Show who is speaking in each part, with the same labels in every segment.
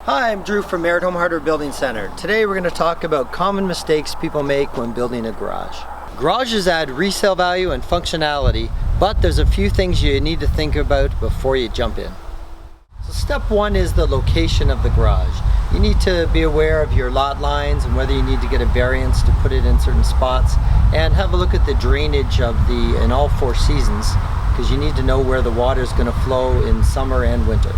Speaker 1: Hi, I'm Drew from Merrett Hardware Building Center. Today we're going to talk about common mistakes people make when building a garage. Garages add resale value and functionality, but there's a few things you need to think about before you jump in. So step one is the location of the garage. You need to be aware of your lot lines and whether you need to get a variance to put it in certain spots, and have a look at the drainage in all four seasons, because you need to know where the water is going to flow in summer and winter.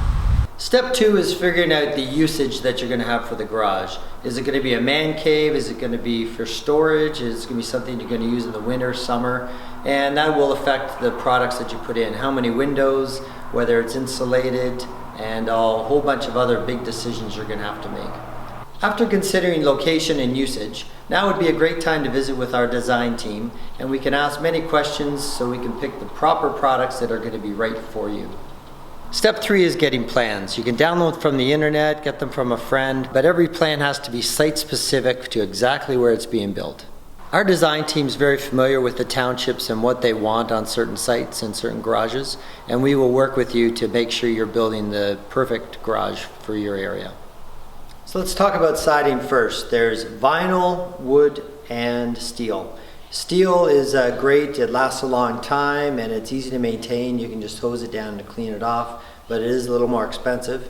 Speaker 1: Step two is figuring out the usage that you're going to have for the garage. Is it going to be a man cave? Is it going to be for storage? Is it going to be something you're going to use in the winter, summer? And that will affect the products that you put in. How many windows, whether it's insulated, and a whole bunch of other big decisions you're going to have to make. After considering location and usage, now would be a great time to visit with our design team, and we can ask many questions so we can pick the proper products that are going to be right for you. Step three is getting plans. You can download from the internet, get them from a friend, but every plan has to be site specific to exactly where it's being built. Our design team is very familiar with the townships and what they want on certain sites and certain garages, and we will work with you to make sure you're building the perfect garage for your area. So let's talk about siding first. There's vinyl, wood, and steel. Steel is great, it lasts a long time and it's easy to maintain. You can just hose it down to clean it off, but it is a little more expensive.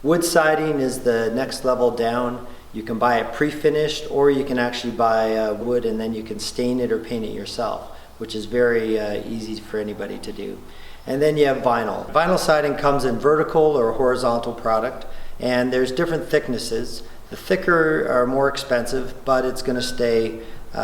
Speaker 1: Wood siding is the next level down. You can buy it pre-finished, or you can actually buy wood and then you can stain it or paint it yourself, which is very easy for anybody to do. And then you have vinyl. Vinyl siding comes in vertical or horizontal product, and there's different thicknesses. The thicker are more expensive, but it's going to stay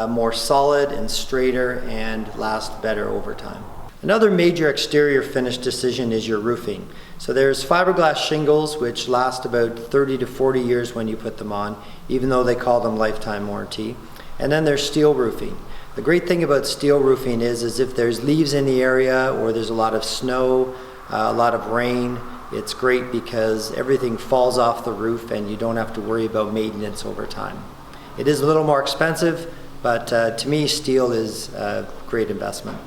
Speaker 1: more solid and straighter and last better over time. Another major exterior finish decision is your roofing. So there's fiberglass shingles, which last about 30 to 40 years when you put them on, even though they call them lifetime warranty. And then there's steel roofing. The great thing about steel roofing is if there's leaves in the area or there's a lot of snow, a lot of rain, it's great because everything falls off the roof and you don't have to worry about maintenance over time. It is a little more expensive, but to me, steel is a great investment.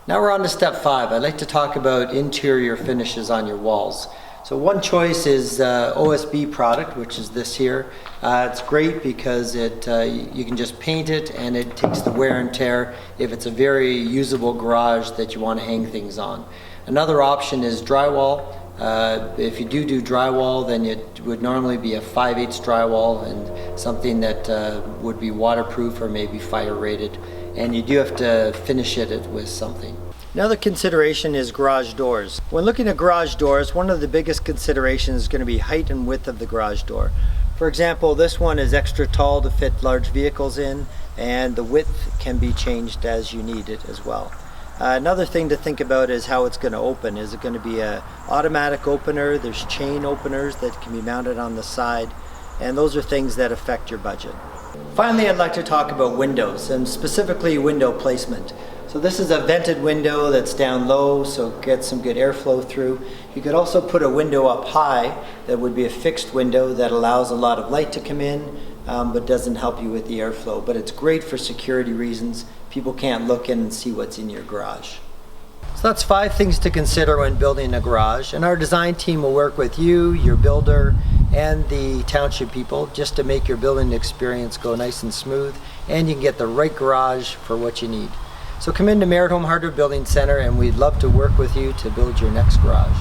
Speaker 1: Now we're on to step five. I'd like to talk about interior finishes on your walls. So one choice is OSB product, which is this here. It's great because you can just paint it and it takes the wear and tear if it's a very usable garage that you want to hang things on. Another option is drywall. If you do drywall, then it would normally be a 5/8 drywall and something that would be waterproof or maybe fire rated, and you do have to finish it with something. Another consideration is garage doors. When looking at garage doors, one of the biggest considerations is going to be height and width of the garage door. For example, this one is extra tall to fit large vehicles in, and the width can be changed as you need it as well. Another thing to think about is how it's going to open. Is it going to be an automatic opener? There's chain openers that can be mounted on the side, and those are things that affect your budget. Finally, I'd like to talk about windows, and specifically window placement. So this is a vented window that's down low, so it gets some good airflow through. You could also put a window up high that would be a fixed window that allows a lot of light to come in, but doesn't help you with the airflow. But it's great for security reasons. People can't look in and see what's in your garage. So that's 5 things to consider when building a garage, and our design team will work with you, your builder, and the township people just to make your building experience go nice and smooth, and you can get the right garage for what you need. So come into Merrett Hardware Building Center and we'd love to work with you to build your next garage.